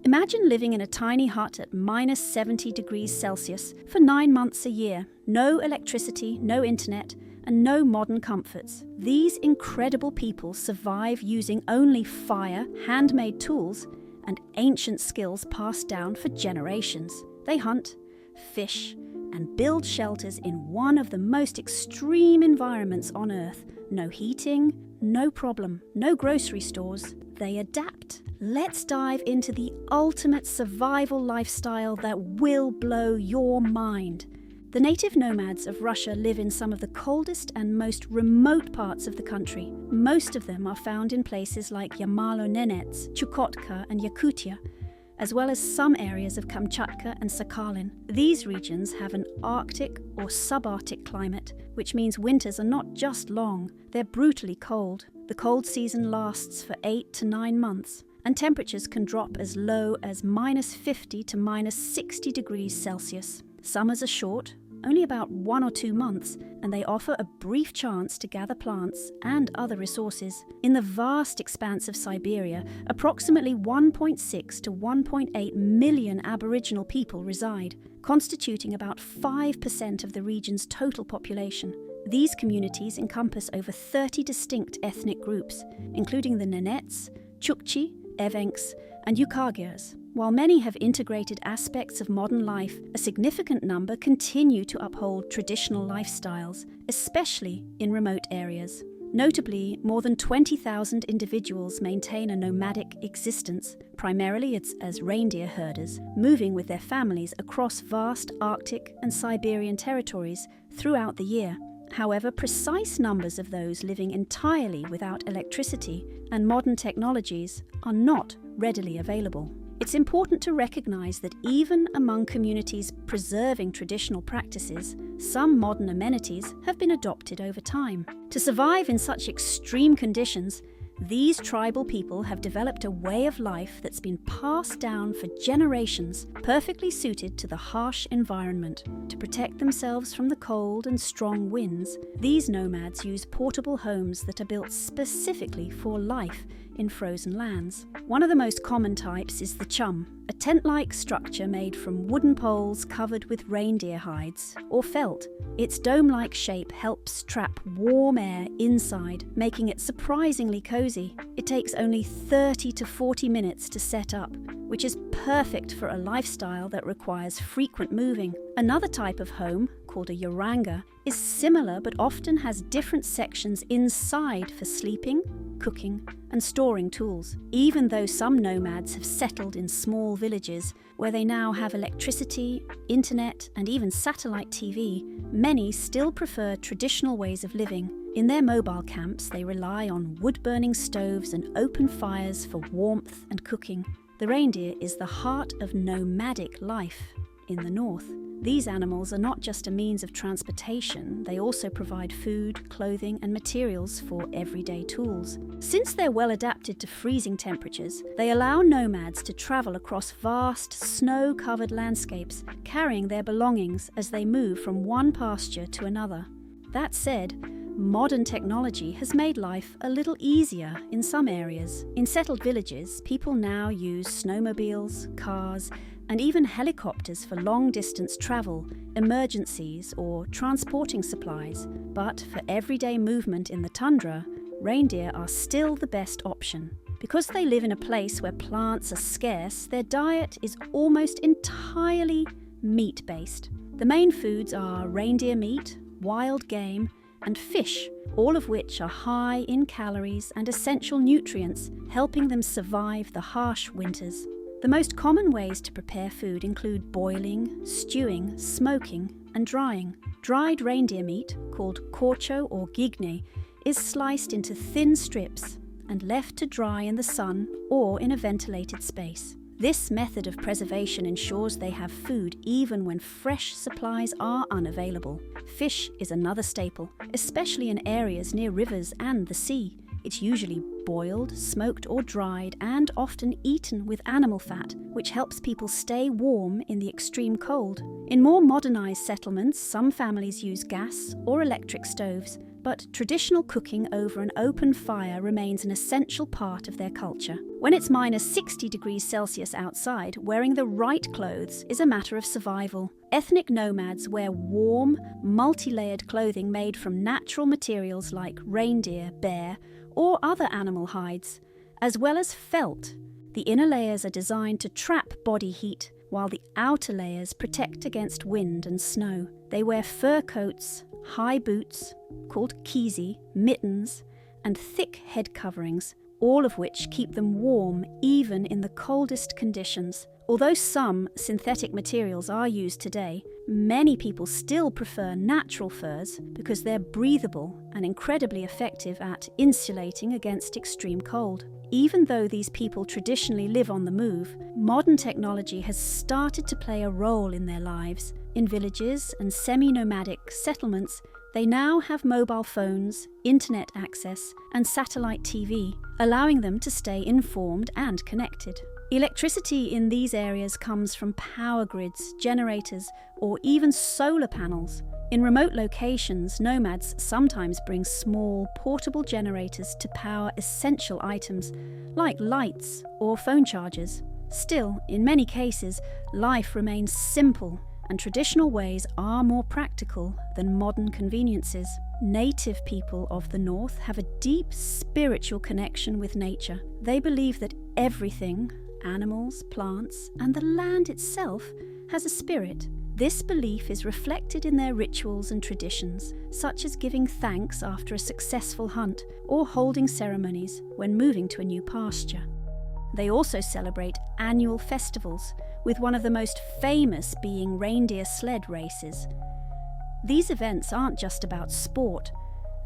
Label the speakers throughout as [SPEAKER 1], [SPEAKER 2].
[SPEAKER 1] Imagine living in a tiny hut at minus 70 degrees Celsius for 9 months a year. No electricity, no internet, and no modern comforts. These incredible people survive using only fire, handmade tools, and ancient skills passed down for generations. They hunt, fish, and build shelters in one of the most extreme environments on Earth. No heating, no problem, no grocery stores. They adapt. Let's dive into the ultimate survival lifestyle that will blow your mind. The native nomads of Russia live in some of the coldest and most remote parts of the country. Most of them are found in places like Yamalo-Nenets, Chukotka and Yakutia, as well as some areas of Kamchatka and Sakhalin. These regions have an Arctic or subarctic climate, which means winters are not just long, they're brutally cold. The cold season lasts for 8 to 9 months, and temperatures can drop as low as minus 50 to minus 60 degrees Celsius. Summers are short, only about 1 or 2 months, and they offer a brief chance to gather plants and other resources. In the vast expanse of Siberia, approximately 1.6 to 1.8 million Aboriginal people reside, constituting about 5% of the region's total population. These communities encompass over 30 distinct ethnic groups, including the Nenets, Chukchi, Evenks, and Yukagirs. While many have integrated aspects of modern life, a significant number continue to uphold traditional lifestyles, especially in remote areas. Notably, more than 20,000 individuals maintain a nomadic existence. Primarily it's as reindeer herders, moving with their families across vast Arctic and Siberian territories throughout the year. However, precise numbers of those living entirely without electricity and modern technologies are not readily available. It's important to recognize that even among communities preserving traditional practices, some modern amenities have been adopted over time. To survive in such extreme conditions, these tribal people have developed a way of life that's been passed down for generations, perfectly suited to the harsh environment. To protect themselves from the cold and strong winds, these nomads use portable homes that are built specifically for life in frozen lands. One of the most common types is the chum, a tent-like structure made from wooden poles covered with reindeer hides or felt. Its dome-like shape helps trap warm air inside, making it surprisingly cozy. It takes only 30 to 40 minutes to set up, which is perfect for a lifestyle that requires frequent moving. Another type of home, called a yoranga, is similar but often has different sections inside for sleeping, cooking, and storing tools. Even though some nomads have settled in small villages where they now have electricity, internet, and even satellite TV, many still prefer traditional ways of living. In their mobile camps, they rely on wood-burning stoves and open fires for warmth and cooking. The reindeer is the heart of nomadic life in the north. These animals are not just a means of transportation, they also provide food, clothing, and materials for everyday tools. Since they're well adapted to freezing temperatures, they allow nomads to travel across vast, snow-covered landscapes, carrying their belongings as they move from one pasture to another. That said, modern technology has made life a little easier in some areas. In settled villages, people now use snowmobiles, cars, and even helicopters for long-distance travel, emergencies, or transporting supplies. But for everyday movement in the tundra, reindeer are still the best option. Because they live in a place where plants are scarce, their diet is almost entirely meat-based. The main foods are reindeer meat, wild game, and fish, all of which are high in calories and essential nutrients, helping them survive the harsh winters. The most common ways to prepare food include boiling, stewing, smoking, and drying. Dried reindeer meat, called korcho or gigne, is sliced into thin strips and left to dry in the sun or in a ventilated space. This method of preservation ensures they have food even when fresh supplies are unavailable. Fish is another staple, especially in areas near rivers and the sea. It's usually boiled, smoked or dried, and often eaten with animal fat, which helps people stay warm in the extreme cold. In more modernized settlements, some families use gas or electric stoves, but traditional cooking over an open fire remains an essential part of their culture. When it's minus 60 degrees Celsius outside, wearing the right clothes is a matter of survival. Ethnic nomads wear warm, multi-layered clothing made from natural materials like reindeer, bear, or other animal hides, as well as felt. The inner layers are designed to trap body heat, while the outer layers protect against wind and snow. They wear fur coats, high boots, called kizi, mittens, and thick head coverings, all of which keep them warm even in the coldest conditions. Although some synthetic materials are used today, many people still prefer natural furs because they're breathable and incredibly effective at insulating against extreme cold. Even though these people traditionally live on the move, modern technology has started to play a role in their lives. In villages and semi-nomadic settlements, they now have mobile phones, internet access, and satellite TV, allowing them to stay informed and connected. Electricity in these areas comes from power grids, generators, or even solar panels. In remote locations, nomads sometimes bring small, portable generators to power essential items like lights or phone chargers. Still, in many cases, life remains simple, and traditional ways are more practical than modern conveniences. Native people of the North have a deep spiritual connection with nature. They believe that everything, animals, plants, and the land itself, has a spirit. This belief is reflected in their rituals and traditions, such as giving thanks after a successful hunt or holding ceremonies when moving to a new pasture. They also celebrate annual festivals, with one of the most famous being reindeer sled races. These events aren't just about sport.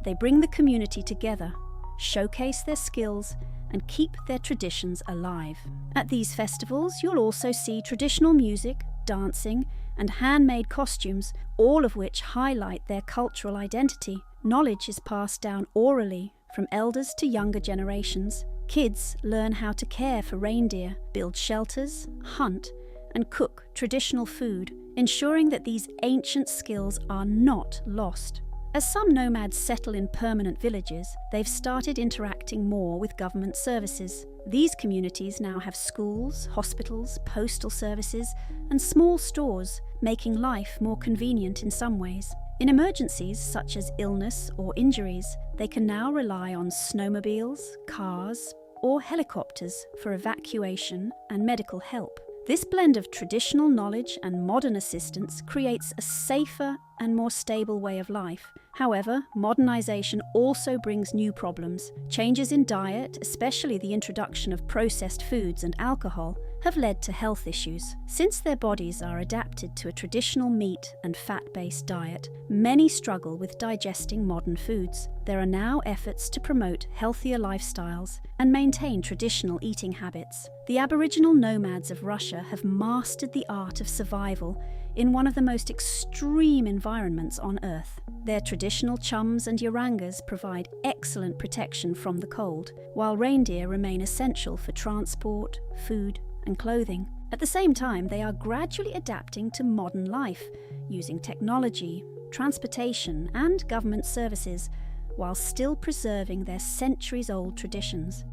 [SPEAKER 1] They bring the community together, showcase their skills, and keep their traditions alive. At these festivals, you'll also see traditional music, dancing, and handmade costumes, all of which highlight their cultural identity. Knowledge is passed down orally from elders to younger generations. Kids learn how to care for reindeer, build shelters, hunt, and cook traditional food, ensuring that these ancient skills are not lost. As some nomads settle in permanent villages, they've started interacting more with government services. These communities now have schools, hospitals, postal services, and small stores, making life more convenient in some ways. In emergencies such as illness or injuries, they can now rely on snowmobiles, cars, or helicopters for evacuation and medical help. This blend of traditional knowledge and modern assistance creates a safer and more stable way of life. However, modernization also brings new problems. Changes in diet, especially the introduction of processed foods and alcohol, have led to health issues. Since their bodies are adapted to a traditional meat and fat-based diet, many struggle with digesting modern foods. There are now efforts to promote healthier lifestyles and maintain traditional eating habits. The Aboriginal nomads of Russia have mastered the art of survival in one of the most extreme environments on Earth. Their traditional chums and yarangas provide excellent protection from the cold, while reindeer remain essential for transport, food, and clothing. At the same time, they are gradually adapting to modern life, using technology, transportation, and government services, while still preserving their centuries-old traditions.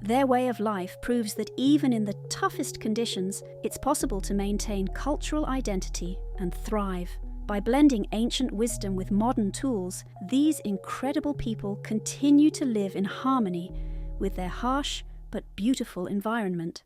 [SPEAKER 1] Their way of life proves that even in the toughest conditions, it's possible to maintain cultural identity and thrive. By blending ancient wisdom with modern tools, these incredible people continue to live in harmony with their harsh but beautiful environment.